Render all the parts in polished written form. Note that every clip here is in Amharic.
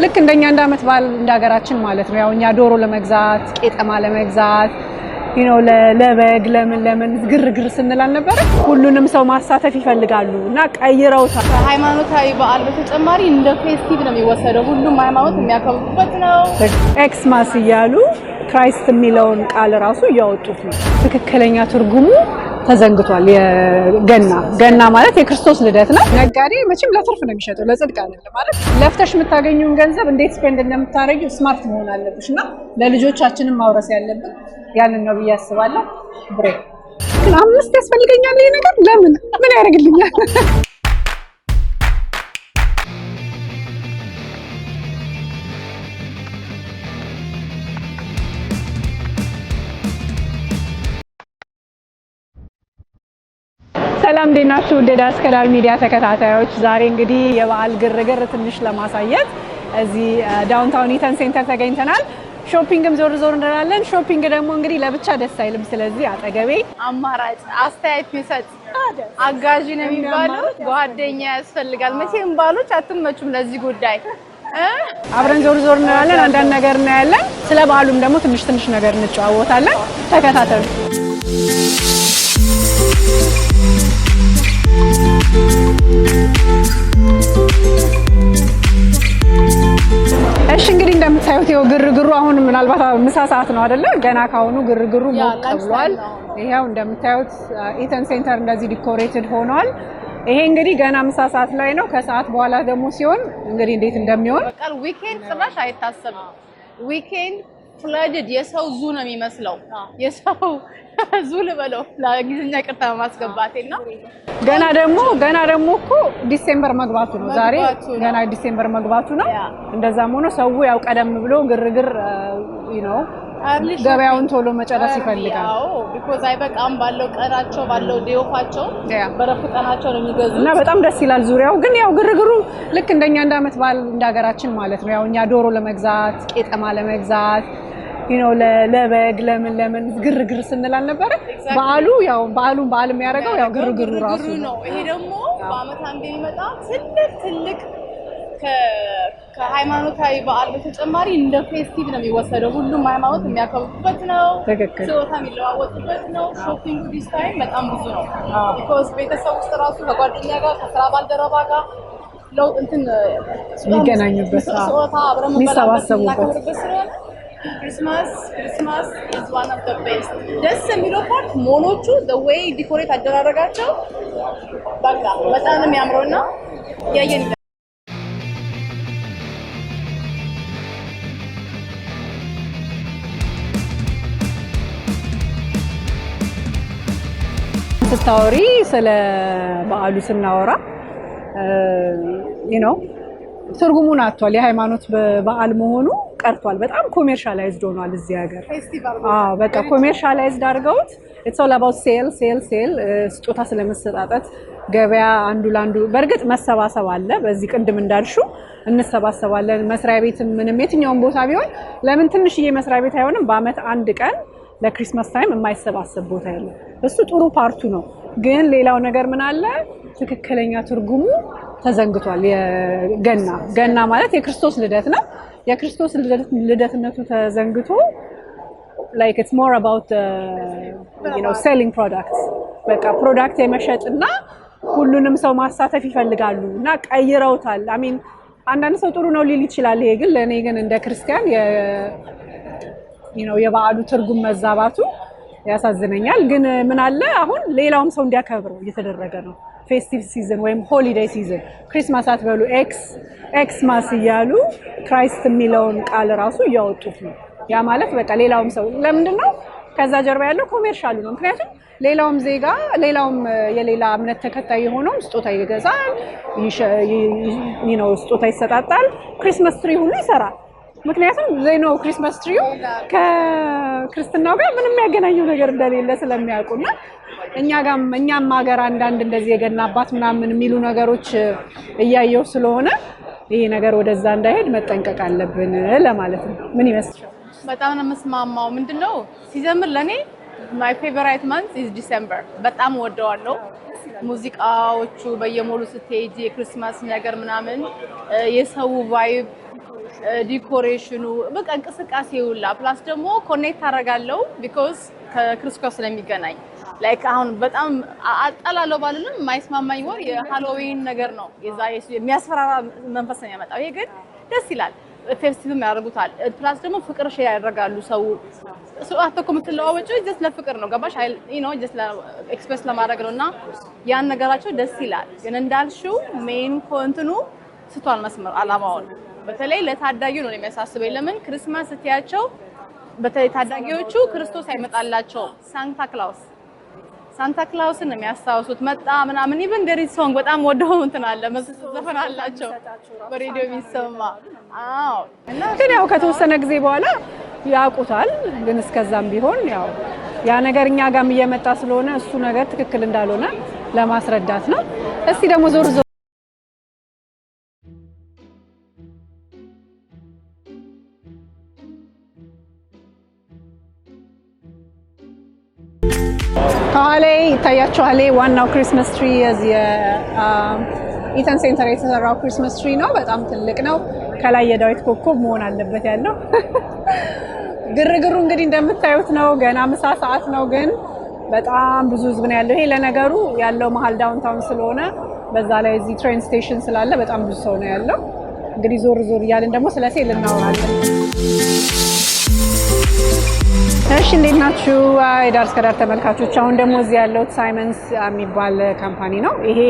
ልክ እንደኛ እንዳመት ባል እንዳገራችን ማለት ነው። ያው እኛ ዶሮ ለመግዛት ቄጠማ ለመግዛት ለበግ ለምን ግርግር ስንል አልነበረ? ሁሉንም ሰው ማሳተፍ ይፈልጋሉ እና ቀይረውታል። ሃይማኖታዊ በዓል በተጨማሪ እንደ ፌስቲቭ ነው የሚወሰደው። ሁሉም ሃይማኖት የሚያከብሩበት ነው። ኤክስማስ እያሉ ክራይስት የሚለውን ቃል ራሱ እያወጡት ነው። ትክክለኛ ትርጉሙ ተዘንግቷል። ገና ማለት የክርስቶስ ልደት ነው። ነጋዴ መቼም ለትርፍ ነው የሚሸጠው፣ ለጽድቅ አይደለም ማለት። ለፍተሽ የምታገኙን ገንዘብ እንዴት ስፔንድ እንደምታረጊው ስማርት መሆን አለብሽና ለልጆቻችንም ማውረስ ያለብን ያንን ነው ብዬ አስባለሁ። ብሬክ ግን 5 ያስፈልገኛል። ይሄ ነገር ለምን ምን ያደርግልኛል? ሰላም እንዴት ናችሁ? ወደ ዳስከዳል ሚዲያ ተከታታዮች፣ ዛሬ እንግዲህ የበዓል ግርግር ትንሽ ለማሳየት እዚህ ዳውንታውን ኢተን ሴንተር ተገኝተናል። ሾፒንግም ዞር እንላለን። ሾፒንግ ደግሞ እንግዲህ ለብቻ ደስ አይልም። ስለዚህ አጠገቤ አማራጭ አስተያየት የሚሰጥ አጋዥ ነው የሚባለው ጓደኛ ያስፈልጋል። መቼም ባሎች አትመቹም ለዚህ ጉዳይ። አብረን ዞር እንላለን። አንዳንድ ነገር እናያለን። ስለ በዓሉም ደግሞ ትንሽ ነገር እንጨዋወታለን። ተከታተሉ። እሺ እንግዲህ እንደምታዩት ይኸው ግርግሩ አሁን ምናልባት ምሳ ሰዓት ነው አይደለ? ገና ካሁኑ ግርግሩ ሞቅ ብሏል። ይሄው እንደምታዩት ኢተን ሴንተር እንደዚህ ዲኮሬትድ ሆኗል። ይሄ እንግዲህ ገና ምሳ ሰዓት ላይ ነው። ከሰዓት በኋላ ደግሞ ሲሆን እንግዲህ እንዴት እንደሚሆን በቃ ዊኬንድ ጭራሽ አይታሰብም። ዊኬንድ ፍለድድ የሰው ዙ ነው የሚመስለው። የሰው ዙ ልበለው ለእንግሊዝኛ ቅርታ ማስገባቴና ገና ደግሞ እኮ ዲሴምበር መግባቱ ነው። ዛሬ ገና ዲሴምበር መግባቱ ነው። እንደዛም ሆኖ ሰው ያው ቀደም ብሎ ግርግር ገበያውን ቶሎ መጨረስ ይፈልጋል። ቢኮዝ አይበቃም ባለው ቀናቸው ባለው ዴዮፋቸው በረፍት ቀናቸው ነው የሚገዙት እና በጣም ደስ ይላል። ዙሪያው ግን ያው ግርግሩ ልክ እንደኛ እንዳመት ባል እንዳገራችን ማለት ነው። ያው እኛ ዶሮ ለመግዛት ቄጠማ ለመግዛት ለበግ ለምን ግርግር ስንል አልነበረ? በዓሉን በዓል የሚያደርገው ያው ግርግሩ ራሱ ነው። ይሄ ደግሞ በአመት አንዴ የሚመጣ ትልቅ ከሃይማኖታዊ በዓል በተጨማሪ እንደ ፌስቲቭ ነው የሚወሰደው። ሁሉም ሃይማኖት የሚያከብሩበት ነው። ስጦታ የሚለዋወጡበት ነው። ሾፒንግ ዲስ ታይም በጣም ብዙ ነው። ቢኮዝ ቤተሰብ ውስጥ ራሱ ከጓደኛ ጋር ከስራ ባልደረባ ጋር የሚገናኙበት ስጦታ አብረን የሚሰባሰቡበት ስለሆነ ክሪስማስ is one of the best። ደስ የሚለው ፓርት ሞሎቹ the way ዲኮሬት አደራረጋቸው በቃ በጣም ነው የሚያምረውና ያየን ስታወሪ ስለ በዓሉ ስናወራ ትርጉሙን አጥቷል። የሃይማኖት በዓል መሆኑ ቀርቷል። በጣም ኮሜርሻላይዝድ ሆኗል እዚህ ሀገር። በቃ ኮሜርሻላይዝድ አድርገውት it's all about sale ስጦታ ስለመሰጣጠት ገበያ አንዱ ላንዱ። በእርግጥ መሰባሰብ አለ። በዚህ ቅድም እንዳልሽው እንሰባሰባለን። መስሪያ ቤትም ምንም የትኛውም ቦታ ቢሆን ለምን ትንሽዬ መስሪያ ቤት አይሆንም? በአመት አንድ ቀን ለክሪስማስ ታይም የማይሰባሰብ ቦታ የለም። እሱ ጥሩ ፓርቱ ነው። ግን ሌላው ነገር ምን አለ? ትክክለኛ ትርጉሙ ተዘንግቷል። ገና ማለት የክርስቶስ ልደት ነው። የክርስቶስ ልደትነቱ ተዘንግቶ like it's more about selling products። በቃ ፕሮዳክት የመሸጥና ሁሉንም ሰው ማሳተፍ ይፈልጋሉ እና ቀይረውታል። አንዳንድ ሰው ጥሩ ነው ሊል ይችላል። ይሄ ግን ለኔ ግን እንደ ክርስቲያን የበዓሉ ትርጉም መዛባቱ ያሳዝነኛል። ግን ምን አለ አሁን ሌላውም ሰው እንዲያከብረው እየተደረገ ነው። ፌስቲቭ ሲዝን ወይም ሆሊዴይ ሲዝን ክሪስማስ አትበሉ፣ ኤክስማስ እያሉ ክራይስት የሚለውን ቃል ራሱ እያወጡት ነው። ያ ማለት በቃ ሌላውም ሰው ለምንድነው ከዛ ጀርባ ያለው ኮሜርሻሉ ነው። ምክንያቱም ሌላውም ዜጋ ሌላውም የሌላ እምነት ተከታይ የሆነው ስጦታ ይገዛል፣ ስጦታ ይሰጣጣል፣ ክሪስማስ ትሪ ሁሉ ይሰራል። ምክንያቱም ክሪስማስ ትሪው ከክርስትናው ጋር ምንም የሚያገናኘው ነገር እንደሌለ ስለሚያውቁና እኛም ሀገር አንዳንድ እንደዚህ የገና አባት ምናምን የሚሉ ነገሮች እያየው ስለሆነ ይሄ ነገር ወደዛ እንዳይሄድ መጠንቀቅ አለብን ለማለት ነው። ምን ይመስልሻል? በጣም ነው መስማማው። ምንድነው ሲዘምር ለኔ my favorite month is December። በጣም ወደዋለሁ። ሙዚቃዎቹ በየሞሉ ስትሄጂ የክሪስማስ ነገር ምናምን የሰው ቫይብ ዲኮሬሽኑ በቃ እንቅስቃሴው ሁላ ፕላስ ደግሞ ኮኔክት አደርጋለሁ ቢኮዝ ከክርስቶስ ስለሚገናኝ ላይክ አሁን በጣም አጣላለሁ ባልንም የማይስማማኝ ወር የሃሎዊን ነገር ነው። የዛ የሚያስፈራራ መንፈስ ነው ያመጣው። ይሄ ግን ደስ ይላል። ፌስቲቭም ያደርጉታል። ፕላስ ደግሞ ፍቅር ሼር ያደርጋሉ። ሰው አተኮ የምትለዋወጪው ጀስት ለፍቅር ነው ገባሽ? ጀስት ኤክስፕረስ ለማድረግ ነው እና ያን ነገራቸው ደስ ይላል። ግን እንዳልሽው ሜን ኮንትኑ ስቷል መስመር አላማውን በተለይ ለታዳጊው ነው የሚያሳስበኝ። ለምን ክርስማስ ስትያቸው በተለይ ታዳጊዎቹ ክርስቶስ አይመጣላቸው ሳንታ ክላውስን ነው የሚያስታውሱት። መጣ ምናምን ኢቭን ደሪ ሶንግ በጣም ወደው እንትን አለ ዘፈን አላቸው በሬዲዮ የሚሰማ። አዎ ግን ያው ከተወሰነ ጊዜ በኋላ ያውቁታል። ግን እስከዛም ቢሆን ያው ያ ነገር እኛ ጋርም እየመጣ ስለሆነ እሱ ነገር ትክክል እንዳልሆነ ለማስረዳት ነው። እስቲ ደግሞ ዞር ከኋላ ይታያችኋል። ዋናው ክሪስማስ ትሪ እዚህ ኢተን ሴንተር የተሰራው ክሪስማስ ትሪ ነው። በጣም ትልቅ ነው። ከላይ የዳዊት ኮከብ መሆን አለበት ያለው። ግርግሩ እንግዲህ እንደምታዩት ነው። ገና ምሳ ሰዓት ነው፣ ግን በጣም ብዙ ህዝብ ነው ያለው። ይሄ ለነገሩ ያለው መሀል ዳውንታውን ስለሆነ በዛ ላይ እዚህ ትሬን ስቴሽን ስላለ በጣም ብዙ ሰው ነው ያለው። እንግዲህ ዞር እያልን ደግሞ ስለ ሴል እናወራለን። እሺ እንዴት ናችሁ? የዳር እስከ ዳር ተመልካቾች። አሁን ደግሞ እዚህ ያለው ሳይመንስ የሚባል ካምፓኒ ነው። ይሄ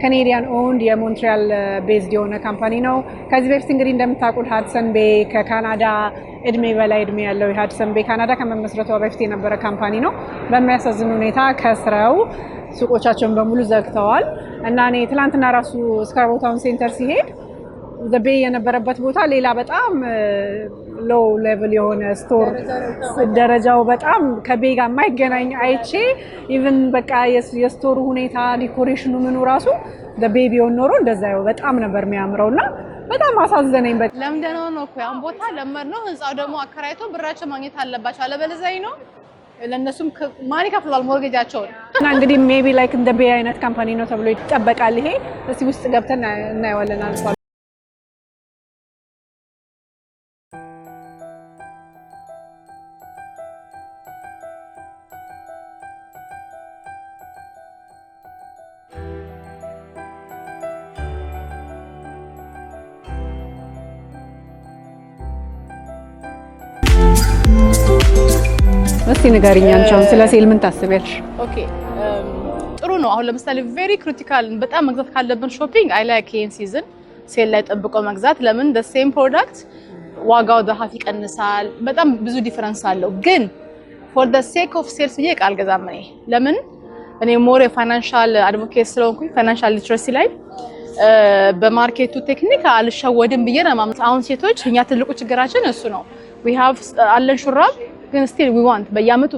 ካናዲያን ኦውንድ የሞንትሪያል ቤዝድ የሆነ ካምፓኒ ነው። ከዚህ በፊት እንግዲህ እንደምታውቁት ሃድሰን ቤይ ከካናዳ እድሜ በላይ እድሜ ያለው የሃድሰን ቤይ ካናዳ ከመመስረቷ በፊት የነበረ ካምፓኒ ነው። በሚያሳዝን ሁኔታ ከስረው ሱቆቻቸውን በሙሉ ዘግተዋል እና እኔ ትላንትና ራሱ ስካርቦ ታውን ሴንተር ሲሄድ ቤይ የነበረበት ቦታ ሌላ በጣም ሎው ሌቭል የሆነ ስቶር ደረጃው በጣም ከቤይ ጋር የማይገናኝ አይቼ ኢቭን በቃ የስቶሩ ሁኔታ ዲኮሬሽኑ ምኑ ራሱ ቤይ ቢሆን ኖሮ እንደዛ በጣም ነበር የሚያምረውና በጣም አሳዘነኝ። በቃ ለምንድነው ነው እኮ ያን ቦታ ለመድ ነው። ህንጻው ደግሞ አከራይቶ ብራቸው ማግኘት አለባቸው። አለበለዚያ ነው ለነሱም ማን ይከፍላል ሞርጌጃቸውን። እና እንግዲህ ሜቢ ላይክ እንደ ቤይ አይነት ካምፓኒ ነው ተብሎ ይጠበቃል። ይሄ እዚህ ውስጥ ገብተን እናየዋለን አልፏል። እስቲ ንገሪኝ አንቺ አሁን ስለ ሴል ምን ታስቢያለሽ? ኦኬ ጥሩ ነው። አሁን ለምሳሌ ቬሪ ክሪቲካል በጣም መግዛት ካለብን ሾፒንግ አይ ላይክ ይሄን ሲዝን ሴል ላይ ጠብቆ መግዛት። ለምን the same product ዋጋው በሀፍ ይቀንሳል። በጣም ብዙ ዲፈረንስ አለው። ግን for the sake of sales ብዬ ቃል ገዛም እኔ ለምን እኔ ሞር የፋይናንሻል አድቮኬት ስለሆንኩኝ ፋይናንሻል ሊትረሲ ላይ በማርኬቱ ቴክኒክ አልሸወድም ብዬ ነው ማለት። አሁን ሴቶች እኛ ትልቁ ችግራችን እሱ ነው። we have አለን ሹራብ ግን still we want በየአመቱ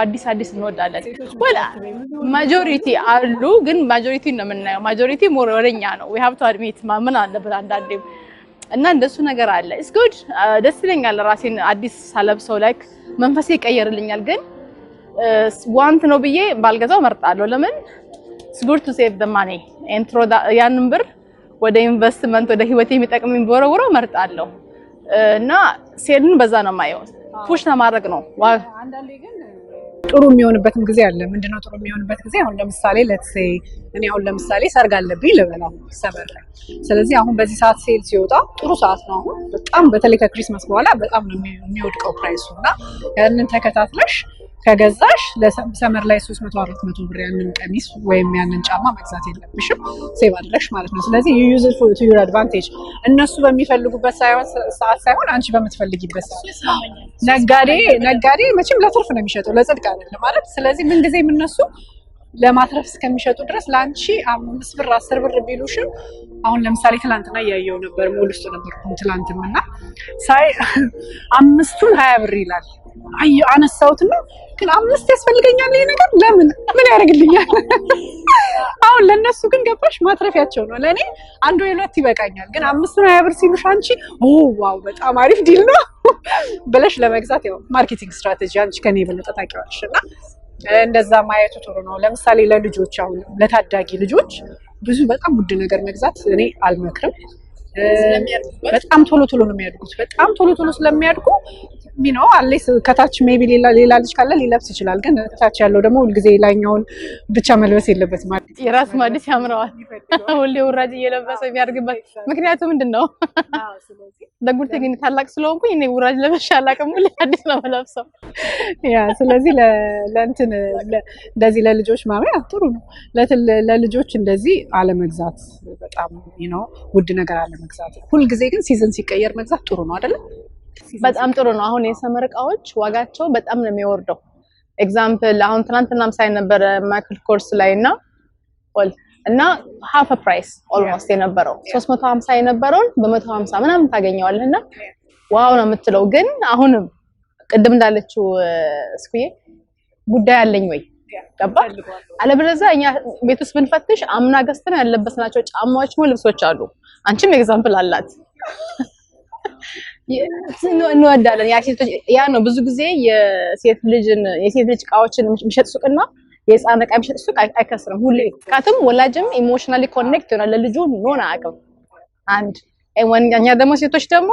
አዲስ እንወዳለን። ወላ ማጆሪቲ አሉ ግን ማጆሪቲ ነው የምናየው። ማጆሪቲ ሞር ወደኛ ነው። we have to admit ምን አለበት አንዳንዴም እና እንደሱ ነገር አለ። it's good ደስ ይለኛል። ራሴን አዲስ ሳለብሰው ላይክ መንፈሴ ይቀየርልኛል። ግን ዋንት ነው ብዬ ባልገዛው መርጣለሁ። ለምን it's good to save the money and throw ያንን ብር ወደ ኢንቨስትመንት ወደ ህይወቴ የሚጠቅመኝ ቦረውሮ መርጣለሁ እና ሴልን በዛ ነው የማየው። ፑሽ ለማድረግ ነው። አንዳንዴ ግን ጥሩ የሚሆንበትም ጊዜ አለ። ምንድነው ጥሩ የሚሆንበት ጊዜ? አሁን ለምሳሌ እኔ አሁን ለምሳሌ ሰርግ አለብኝ ልበላው ሰመር ላይ። ስለዚህ አሁን በዚህ ሰዓት ሴል ሲወጣ ጥሩ ሰዓት ነው። አሁን በጣም በተለይ ከክሪስማስ በኋላ በጣም ነው የሚወድቀው ፕራይሱ እና ያንን ተከታትለሽ ከገዛሽ ለሰመር ላይ 300-400 ብር ያንን ቀሚስ ወይም ያንን ጫማ መግዛት የለብሽም። ሴቭ አድርገሽ ማለት ነው። ስለዚህ you use it to your advantage። እነሱ በሚፈልጉበት ሰዓት ሳይሆን አንቺ በምትፈልጊበት ሰዓት። ነጋዴ መቼም ለትርፍ ነው የሚሸጠው ለጽድቅ አይደለም ማለት። ስለዚህ ምን ጊዜም እነሱ ለማትረፍ እስከሚሸጡ ድረስ ላንቺ 5 ብር 10 ብር ቢሉሽም አሁን ለምሳሌ ትላንትና እያየው ነበር ሞል ውስጥ ነበርኩኝ ትላንትና ሳይ 5ቱን 20 ብር ይላል። አነሳውትና ግን 5 ያስፈልገኛል ይሄ ነገር ለምን ምን ያደርግልኛል? አሁን ለነሱ ግን ገባሽ ማትረፊያቸው ነው። ለኔ አንዱ የሁለት ይበቃኛል። ግን 5ቱን 20 ብር ሲሉሽ አንቺ ዋው በጣም አሪፍ ዲል ነው ብለሽ ለመግዛት ያው ማርኬቲንግ ስትራቴጂ አንቺ ከኔ የበለጠ ታውቂዋለሽና እንደዛ ማየቱ ጥሩ ነው። ለምሳሌ ለልጆች አሁን ለታዳጊ ልጆች ብዙ በጣም ውድ ነገር መግዛት እኔ አልመክርም። በጣም ቶሎ ቶሎ ነው የሚያድጉት። በጣም ቶሎ ቶሎ ስለሚያድጉ ነው አለስ ከታች ሜቢ ሌላ ልጅ ካለ ሊለብስ ይችላል። ግን ታች ያለው ደግሞ ሁልጊዜ ላይኛውን ብቻ መልበስ የለበትም ማለት የራስ ማዲስ ያምረዋል። ሁሌ ውራጅ እየለበሰ የሚያድግበት ምክንያቱ ምንድነው? ለጉርቴ ግን ታላቅ ስለሆንኩኝ እኔ ውራጅ ለበሻ አላውቅም። ሁሌ አዲስ ነው የምለብሰው። ስለዚህ ለእንትን እንደዚህ ለልጆች ማመያ ጥሩ ነው። ለልጆች እንደዚህ አለመግዛት በጣም ውድ ነገር አለመግዛት። ሁልጊዜ ግን ሲዝን ሲቀየር መግዛት ጥሩ ነው አይደለ? በጣም ጥሩ ነው። አሁን የሰመር እቃዎች ዋጋቸው በጣም ነው የሚወርደው። ኤግዛምፕል አሁን ትናንትናም ሳይ ነበር ማይክል ኮርስ ላይ እና half a price almost የነበረው 350 የነበረውን በ150 ምናምን ታገኘዋለህ እና ዋው ነው የምትለው። ግን አሁንም ቅድም እንዳለችው እስኩዬ ጉዳይ አለኝ ወይ ገባ? አለበለዚያ እኛ ቤት ውስጥ ብንፈትሽ አምና ገዝተን ያለበስናቸው ጫማዎች ነው ልብሶች አሉ። አንቺም ኤግዛምፕል አላት። እንወዳለን ያ ነው ብዙ ጊዜ የሴት ልጅ እቃዎችን የሚሸጥ ሱቅና የህፃን እቃ የሚሸጥ ሱቅ አይከስርም ሁሌ። ካትም ወላጅም ኢሞሽናሊ ኮኔክት ይሆናል ለልጁ ኖና አቅም አንድ ወንኛ ደግሞ ሴቶች ደግሞ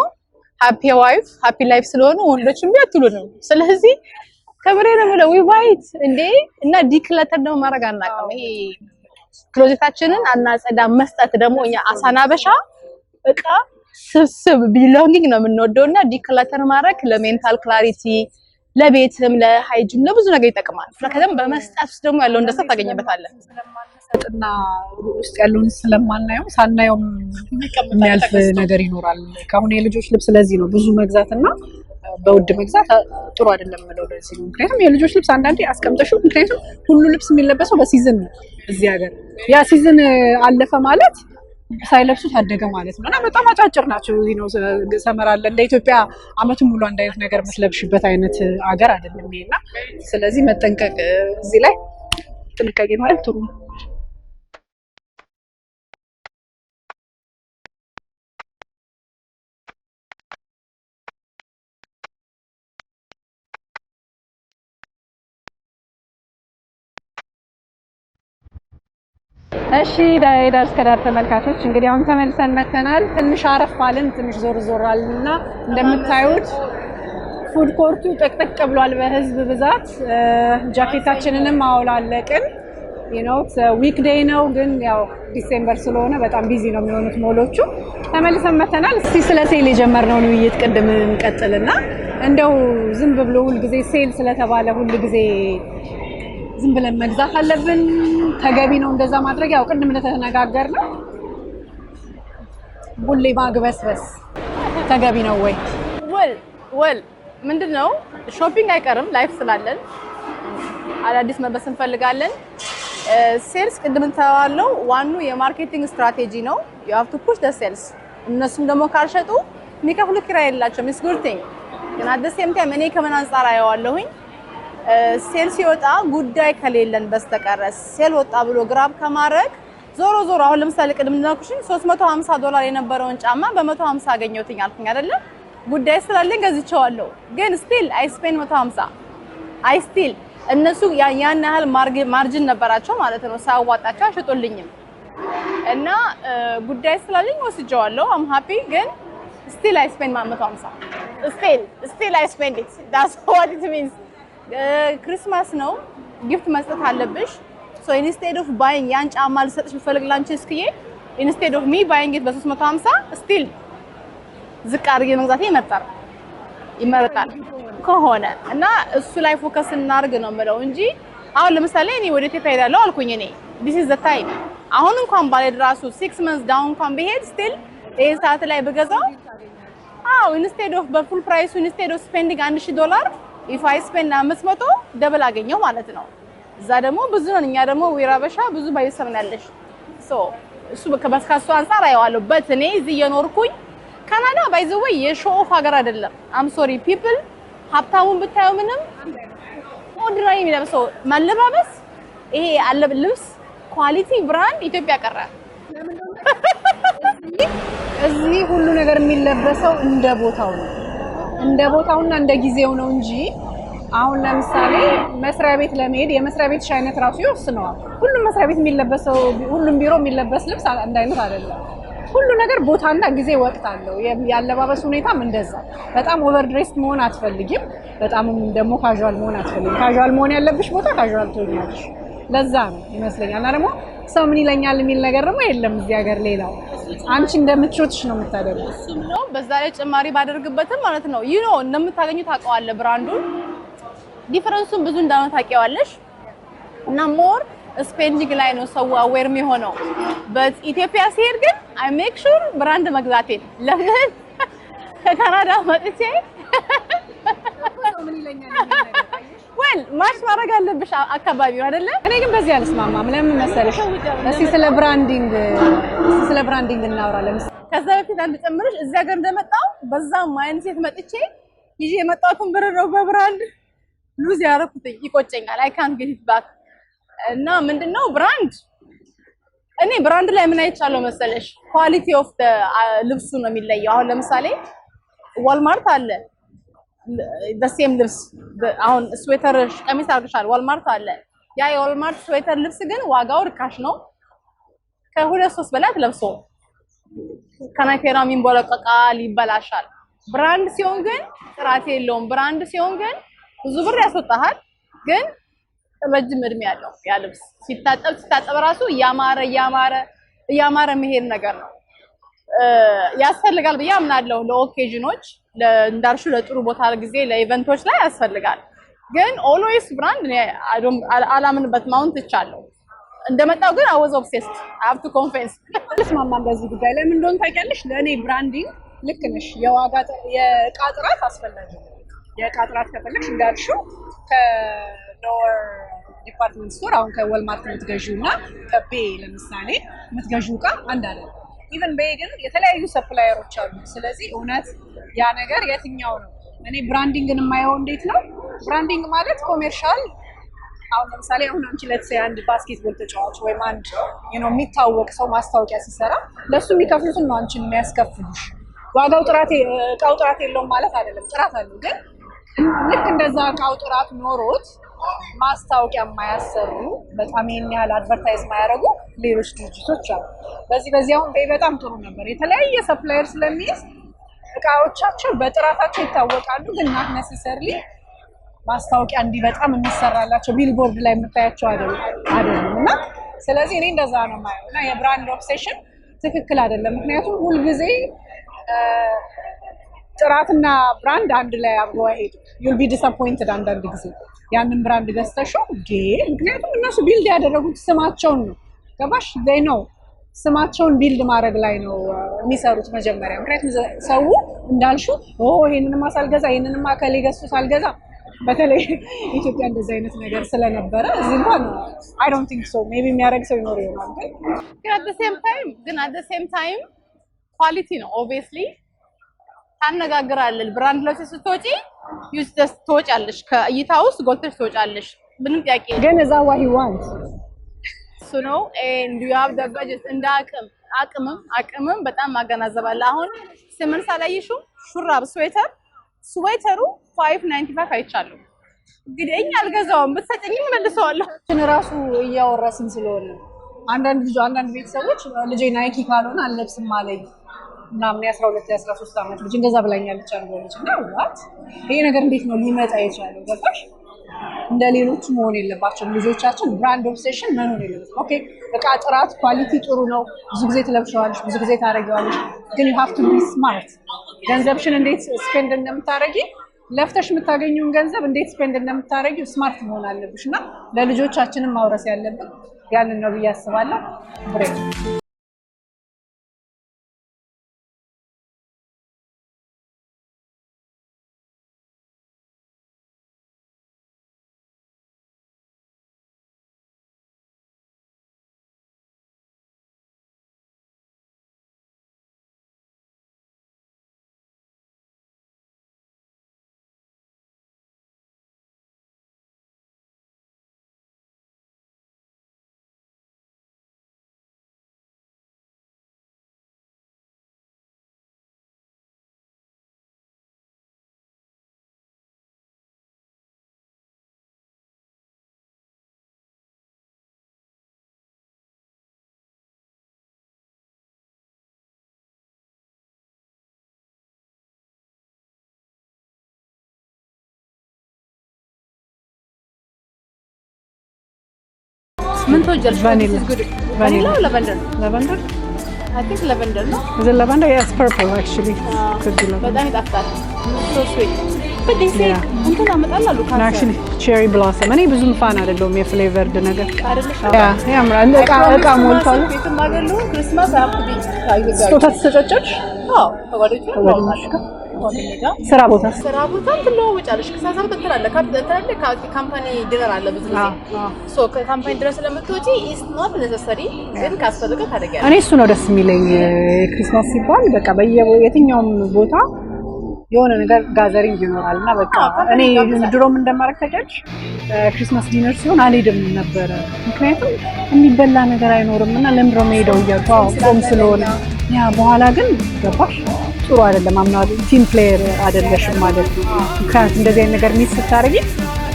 ሃፒ ዋይፍ ሃፒ ላይፍ ስለሆኑ ወንዶችም ቢያትሉንም። ስለዚህ ከብሬ ነው ማለት ዋይት እንዴ እና ዲክለተር ደግሞ ማድረግ አናውቅም። ይሄ ክሎዜታችንን አናጸዳ መስጠት ደግሞ እኛ አሳናበሻ እቃ ስብስብ ቢሎንጊንግ ነው የምንወደውና ዲክለተር ማድረግ ለሜንታል ክላሪቲ ለቤትም ለሃይጂን ለብዙ ነገር ይጠቅማል። ስለከደም በመስጠት ውስጥ ደግሞ ያለው እንደሰጥ ታገኝበታለህ። ስለማንሰጥና ውስጥ ያለውን ስለማናየው ሳናየው የሚያልፍ ነገር ይኖራል። ካሁን የልጆች ልብስ ስለዚህ ነው ብዙ መግዛትና በውድ መግዛት ጥሩ አይደለም ማለት ለዚህ ነው። ምክንያቱም የልጆች ልብስ አንዳንዴ አስቀምጠሽው ምክንያቱም ሁሉ ልብስ የሚለበሰው በሲዝን ነው እዚህ ሀገር። ያ ሲዝን አለፈ ማለት ሳይለብሱ ታደገ ማለት ነው። እና በጣም አጫጭር ናቸው። ሰመር አለ እንደ ኢትዮጵያ አመቱን ሙሉ አንድ አይነት ነገር መስለብሽበት አይነት ሀገር አይደለም ይሄና ስለዚህ መጠንቀቅ እዚህ ላይ ጥንቃቄ ማለት ጥሩ ነው። እሺ ዳይዳርስ ከዳር ተመልካቾች እንግዲህ አሁን ተመልሰን መተናል። ትንሽ አረፍ አልን፣ ትንሽ ዞር አልንና እንደምታዩት ፉድ ኮርቱ ጠቅጠቅ ብሏል በህዝብ ብዛት። ጃኬታችንንም አውላለቅን። ዊክ ዴይ ነው ግን ያው ዲሴምበር ስለሆነ በጣም ቢዚ ነው የሚሆኑት ሞሎቹ። ተመልሰን መተናል። እስቲ ስለ ሴል የጀመርነውን ውይይት ቅድም እንቀጥልና እንደው ዝም ብሎ ሁልጊዜ ሴል ስለተባለ ሁልጊዜ ዝም ብለን መግዛት አለብን? ተገቢ ነው እንደዛ ማድረግ? ያው ቅድም እንደተነጋገርነው ሁሌ ማግበስበስ ተገቢ ነው ወይ? ምንድነው ሾፒንግ አይቀርም ላይፍ ስላለን አዳዲስ መልበስ እንፈልጋለን። ሴልስ ቅድም እንተዋለው ዋኑ የማርኬቲንግ ስትራቴጂ ነው። you have to push the sales። እነሱም ደግሞ ካልሸጡ የሚከፍሉ ኪራይ የላቸውም። it's good thing ግን at the same time እኔ ከምን አንፃር አየዋለሁኝ ሴል ሲወጣ ጉዳይ ከሌለን በስተቀር ሴል ወጣ ብሎ ግራብ ከማድረግ ዞሮ አሁን ለምሳሌ ቅድም እንደነኩሽኝ $350 የነበረውን ጫማ በ150 አገኘሁትኝ አልኩኝ አይደለ? ጉዳይ ስላለኝ ገዝቼዋለሁ። ግን ስቲል አይ ስፔንድ 150 እነሱ ያን ያህል ማርጂን ነበራቸው ማለት ነው። ሳያዋጣቸው አሸጡልኝም እና ጉዳይ ስላለኝ ወስጄዋለሁ። አም ሃፒ ግን ስቲል አይ ስፔንድ 150 ስቲል አይ ስፔንድ ኢት that's what it means። ክሪስማስ ነው ጊፍት መስጠት አለብሽ። ሶ ኢንስቴድ ኦፍ ባይንግ ያን ጫማ ልሰጥሽ ብፈልግ ላንቺ እስኪዬ ኢንስቴድ ኦፍ ሚ ባይንግ ኢት በ350 ስቲል ዝቅ አድርጌ መግዛቴ ይመረጣል ከሆነ እና እሱ ላይ ፎከስ እናርግ ነው የምለው እንጂ አሁን ለምሳሌ እኔ ወደ ኢትዮጵያ ሄዳለሁ አልኩኝ እኔ this is the time አሁን እንኳን ባለ ድራሱ 6 months ዳውን እንኳን ቢሄድ ስቲል ይሄ ሰዓት ላይ በገዛው ኢንስቴድ ኦፍ በፉል ፕራይሱ ኢንስቴድ ኦፍ ስፔንዲንግ $1000 if I spend 500 ደብል አገኘው ማለት ነው። እዛ ደግሞ ብዙ ነው። እኛ ደግሞ ወይራበሻ ብዙ ባይሰር ያለሽ እሱ ከበስካሱ አንፃር አየዋለሁ። በት እኔ እዚህ የኖርኩኝ ካናዳ ባይ ዘ ወይ የሾው ኦፍ ሀገር አይደለም። አም ሶሪ ፒፕል ሀብታሙን ብታዩ ምንም ኦርዲናሪ የሚለብሰው ማለባበስ ይሄ አለብ ልብስ ኳሊቲ ብራንድ ኢትዮጵያ ቀረ። እዚህ ሁሉ ነገር የሚለበሰው እንደ ቦታው ነው። እንደ ቦታውና እንደ ጊዜው ነው እንጂ አሁን ለምሳሌ መስሪያ ቤት ለመሄድ የመስሪያ ቤት አይነት ራሱ ይወስነዋል። ሁሉም መስሪያ ቤት የሚለበሰው ሁሉም ቢሮ የሚለበስ ልብስ አንድ አይነት አይደለም። ሁሉ ነገር ቦታና ጊዜ ወቅት አለው። ያለባበስ ሁኔታም እንደዛ በጣም ኦቨር ድሬስድ መሆን አትፈልጊም፣ በጣም ደግሞ ካዥዋል መሆን አትፈልጊም። ካዥዋል መሆን ያለብሽ ቦታ ካዥዋል ትሆኛለሽ። ለዛ ነው ይመስለኛል። እና ደግሞ ሰው ምን ይለኛል የሚል ነገር ደግሞ የለም እዚህ ሀገር። ሌላው አንቺ እንደምትሾትሽ ነው የምታደርገው። እሱም ነው በዛ ላይ ጭማሪ ባደርግበትም ማለት ነው እንደምታገኙ ታውቀዋለህ። ብራንዱን ዲፈረንሱን ብዙ እንዳነ ታውቂዋለሽ። እና ሞር ስፔንዲንግ ላይ ነው ሰው አዌር የሚሆነው። በኢትዮጵያ ሲሄድ ግን አይ ሜክ ሹር ብራንድ መግዛቴን ለምን ከካናዳ መጥቼ ምን ይለኛል ወል ማሽ ማድረግ አለብሽ አካባቢው አይደለ? እኔ ግን በዚህ አልስማማም። ለምን መሰለሽ? እስኪ ስለ ብራንዲንግ እናወራለን። ከዛ በፊት አንድ ጨምርሽ እዚህ ሀገር እንደመጣው በዛ ማይንድ ሴት መጥቼ ይዤ የመጣሁትን ብር ነው በብራንድ ሉዝ ያደረኩት። ይቆጨኛል። አይ ካንት ጌት ኢት ባክ። እና ምንድነው ብራንድ እኔ ብራንድ ላይ ምን አይቻለው መሰለሽ? ኳሊቲ ኦፍ ልብሱ ነው የሚለየው። አሁን ለምሳሌ ዋልማርት አለ በሴም ልብስ አሁን ስዌተር ቀሚስ አድርገሻል ዋልማርት አለ። ያ የዋልማርት ስዌተር ልብስ ግን ዋጋው ርካሽ ነው። ከሁለት ሶስት በላይ ለብሶ ከናይቴራው የሚንቦለቀቃል፣ ይበላሻል። ብራንድ ሲሆን ግን ጥራት የለውም። ብራንድ ሲሆን ግን ብዙ ብር ያስወጣሃል፣ ግን ረጅም እድሜ ያለው ያ ልብስ ሲታጠብ ራሱ እያማረ መሄድ ነገር ነው። ያስፈልጋል ብዬ አምናለሁ። ለኦኬዥኖች እንዳልሹ ለጥሩ ቦታ ጊዜ ለኢቨንቶች ላይ ያስፈልጋል። ግን ኦልዌይስ ብራንድ አላምንበት ማውንት ይቻለው እንደመጣው ግን አወዝ ኦብሴስድ አይ ሃቭ ቱ ኮንፌስ ልስማማም በዚህ ጉዳይ። ለምን እንደሆነ ታውቂያለሽ? ለእኔ ብራንዲንግ ልክ ነሽ። የእቃ ጥራት አስፈላጊ ነው። የእቃ ጥራት ከፈለግሽ እንዳልሽው ከሎወር ዲፓርትመንት ስቶር አሁን ከወልማርት የምትገዢው እና ከቤ ለምሳሌ የምትገዢው እቃ አንድ አይደለም። ኢቨን ቤ ግን የተለያዩ ሰፕላየሮች አሉ። ስለዚህ እውነት ያ ነገር የትኛው ነው? እኔ ብራንዲንግን የማየው እንዴት ነው? ብራንዲንግ ማለት ኮሜርሻል። አሁን ለምሳሌ አንቺ አንድ ባስኬትቦል ተጫዋች ወይም አንድ የሚታወቅ ሰው ማስታወቂያ ሲሰራ ለሱ የሚከፍሉትን ነው አንቺን የሚያስከፍሉሽ። እቃው ጥራት የለውም ማለት አይደለም፣ ጥራት አለው። ግን ልክ እንደዛ እቃው ጥራት ኖሮት ማስታወቂያ የማያሰሩ በጣም ይሄን ያህል አድቨርታይዝ የማያደርጉ ሌሎች ድርጅቶች አሉ። በዚህ አሁን በጣም ጥሩ ነበር። የተለያየ ሰፕላየር ስለሚይዝ እቃዎቻቸው በጥራታቸው ይታወቃሉ፣ ግን ናት ነሰሰርሊ ማስታወቂያ እንዲህ በጣም የሚሰራላቸው ቢልቦርድ ላይ የምታያቸው አይደሉም። እና ስለዚህ እኔ እንደዛ ነው የማየው። እና የብራንድ ኦብሴሽን ትክክል አይደለም። ምክንያቱም ሁልጊዜ ጥራትና ብራንድ አንድ ላይ አብሮ አይሄድም። ዩል ቢ ዲስአፖይንትድ አንዳንድ ጊዜ ያንን ብራንድ ገዝተሽው ምክንያቱም እነሱ ቢልድ ያደረጉት ስማቸውን ነው። ገባሽ? ዘይ ነው ስማቸውን ቢልድ ማድረግ ላይ ነው የሚሰሩት መጀመሪያ። ምክንያቱም ሰው እንዳልሽው ይሄንንማ ሳልገዛ ይሄንንማ ከሌ ገዝቶ ሳልገዛ፣ በተለይ ኢትዮጵያ እንደዚህ አይነት ነገር ስለነበረ እዚህ እንኳን አይ ዶንት ቲንክ ሶ ሜቢ የሚያደርግ ሰው ይኖር ይሆናል። ግን አት ዘ ሴም ታይም ኳሊቲ ነው ኦብቪየስሊ ታነጋግራለን። ብራንድ ለብሰሽ ስትወጪ ዩዝለስ ትወጫለሽ፣ ከእይታ ውስጥ ጎልተሽ ትወጫለሽ። ምንም ጥያቄ ግን እዛ ዋሂ ዋንት እሱ ነው። ኤንድ ዩ ሃቭ ዘ በጀት እንደ አቅምም በጣም ማገናዘባለ። አሁን ስምን ሳላይሹ ሹራብ ስዌተሩ 595 አይቻለሁ። እንግዲህ እኛ አልገዛውም፣ ብትሰጪኝ መልሰዋለሁ። ራሱ እያወራስን ስለሆነ አንዳንድ ቤተሰቦች ልጄ ናይኪ ካልሆነ አልለብስም አለኝ ምናምን የ12 የ13 ዓመት ልጅ እንደዛ ብላኛለች አልሆነች። እና ዋት ይሄ ነገር እንዴት ነው ሊመጣ የቻለው? ገባሽ? እንደ ሌሎቹ መሆን የለባቸውም ልጆቻችን። ብራንድ ኦብሴሽን መኖር የለበትም። ኦኬ እቃ ጥራት ኳሊቲ ጥሩ ነው፣ ብዙ ጊዜ ትለብሸዋለሽ፣ ብዙ ጊዜ ታደርጊዋለሽ። ግን you have to be smart። ገንዘብሽን እንዴት ስፔንድ እንደምታደርጊ፣ ለፍተሽ የምታገኙን ገንዘብ እንዴት ስፔንድ እንደምታደርጊ ስማርት መሆን አለብሽ። እና ለልጆቻችንም ማውረስ ያለብን ያንን ነው ብዬ አስባለሁ። ብሬክ ምን ትወጃለሽ? ቫኒላ ቫኒላ or lavender? lavender I think lavender ነው። is it lavender? Yes, purple actually. could be lavender. በጣም ይጣፍጣል። So sweet. but they say እንትን አመጣላሉ ካንሰር actually cherry blossom እኔ ብዙም ፋን አይደለሁም የፍሌቨርድ ነገር አይደለሽ? ያምራል። እቃ ሞልቷል። ቤትም አገሉ ክርስማስ አፕዲ ታይገዛ ስጦታ ተሰጨጨች? አዎ ተጓደች ነው። ስራ ቦታ ትለዋወጫለሽ። ከሳሳብ ትላለለ ካምፓኒ ድረር አለ ብዙ ጊዜ ሶ ከካምፓኒ ድረስ ስለምትወጪ ኢስ ኖት ኔሰሰሪ ግን ካስፈልገ ታደርጊያለሽ። እኔ እሱ ነው ደስ የሚለኝ ክሪስማስ ሲባል በቃ በየትኛውም ቦታ የሆነ ነገር ጋዘሪንግ ይኖራልና በቃ እኔ ድሮም እንደማረግ ተጨጭ ክሪስማስ ዲነር ሲሆን አልሄድም ነበረ። ምክንያቱም የሚበላ ነገር አይኖርምና ለምድሮ መሄደው እያልኩ ጾም ስለሆነ ያ በኋላ ግን ገባሽ ጥሩ አይደለም። አምናለሁ ቲም ፕሌየር አይደለሽም ማለት ነው። ምክንያቱም እንደዚህ አይነት ነገር ሚስ ስታረጊ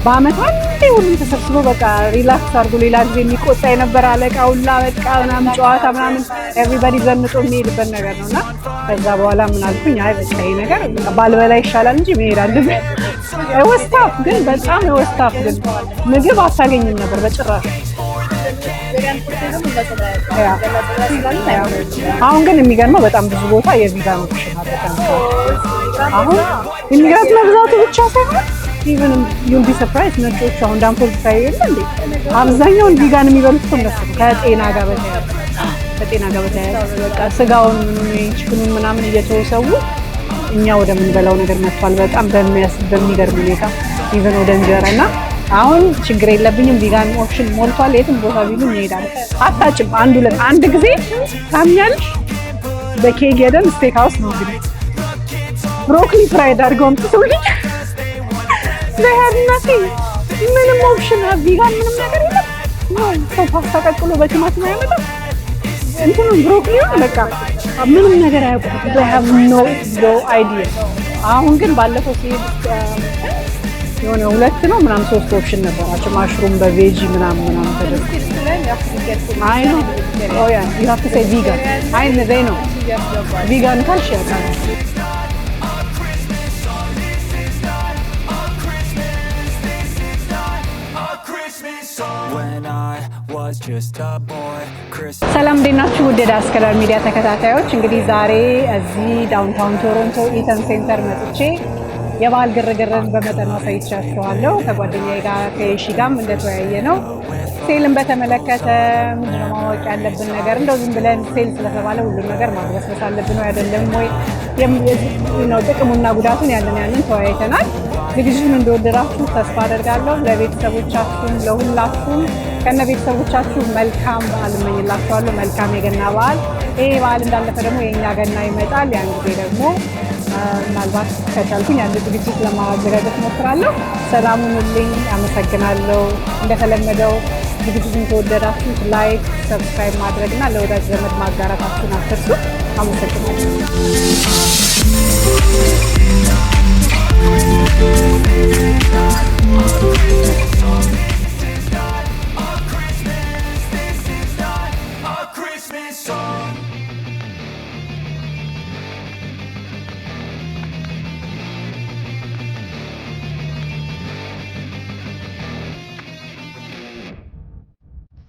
በአመት አንዴ ሁሉም ተሰብስቦ በቃ ሪላክስ አድርጎ ሌላ ጊዜ የሚቆጣ የነበረ አለቃ ሁላ በቃ ምናምን ጨዋታ ምናምን ኤቭሪባዲ ዘንጦ የሚሄድበት ነገር ነውና ከዛ በኋላ ምን አልኩኝ አይ በቃ ይሄ ነገር ባልበላ ይሻላል እንጂ መሄድ አለብኝ። ወስታፍ ግን በጣም ወስታፍ ግን ምግብ አታገኝም ነበር በጭራሽ። አሁን ግን የሚገርመው በጣም ብዙ ቦታ የቪጋን ኦፕሽን አለ። አሁን የሚገርም መብዛቱ ብቻ ሳይሆን ኢቨን ዩል ቢ ሰርፕራይዝ ነጮቹ አሁን ዳንፎል ታይል እንዴ አብዛኛውን ቪጋን የሚበሉት እኮ እነሱ ከጤና ጋር በተያያዘ በቃ ስጋውን ቺክኑን ምናምን እየተወሰው እኛ ወደምንበላው ነገር መጥቷል። በጣም በሚገርም ሁኔታ ኢቨን ወደ እንጀራና አሁን ችግር የለብኝም ቪጋን ኦፕሽን ሞልቷል። የትም ቦታ ቢሉ እንሄዳለን። አታጭም አንድ ጊዜ ታምኛለሽ በኬክ ሄደን ስቴክ ሃውስ ነው እንግዲህ ብሮኮሊ ፍራይድ አድርገው አምጥተውልኝ ለያድናቴ ምንም ኦፕሽን ቪጋን ምንም ነገር የለም። ሰው ፓስታ ቀቅሎ በቲማቲም አይመጣም እንትኑ ብሮኮሊ በቃ ምንም ነገር አያውቁም። they have no idea። አሁን ግን ባለፈው ሲሄድ የሆነ 2 ነው ምናምን 3 ኦፕሽን ነበራቸው ማሽሩም በቬጂ ምናምን ተደርጎ አይ ነው ኦ ያ you have to say vegan አይ ነዘይ ነው ቪጋን ካልሽ ያውቃል። ሰላም እንዴት ናችሁ? ውድ ዳስ ከለር ሚዲያ ተከታታዮች እንግዲህ ዛሬ እዚህ ዳውንታውን ቶሮንቶ ኢተን ሴንተር መጥቼ የበዓል ግርግርን በመጠኑ አሳይቻችኋለሁ። ከጓደኛዬ ጋር ከሺ ጋርም እንደተወያየ ነው ሴልን በተመለከተ ምንድነው ማወቅ ያለብን ነገር እንደው ዝም ብለን ሴል ስለተባለ ሁሉም ነገር ማግበስበስ አለብን ወይ አይደለም ወይ ነው ጥቅሙና ጉዳቱን ያለን ተወያይተናል። ዝግጅቱን እንደወደዳችሁ ተስፋ አደርጋለሁ። ለቤተሰቦቻችሁም ለሁላችሁም ከነ ቤተሰቦቻችሁ መልካም በዓል እመኝላችኋለሁ። መልካም የገና በዓል። ይሄ በዓል እንዳለፈ ደግሞ የኛ ገና ይመጣል። ያን ጊዜ ደግሞ ምናልባት ከቻልኩኝ አንድ ዝግጅት ለማዘጋጀት እሞክራለሁ። ሰላም ሁኑልኝ። አመሰግናለሁ። እንደተለመደው ዝግጅቱን ከወደዳችሁት ላይክ፣ ሰብስክራይብ ማድረግና ለወዳጅ ዘመድ ማጋራታችሁን አትርሱ። አመሰግናለሁ። Christmas song.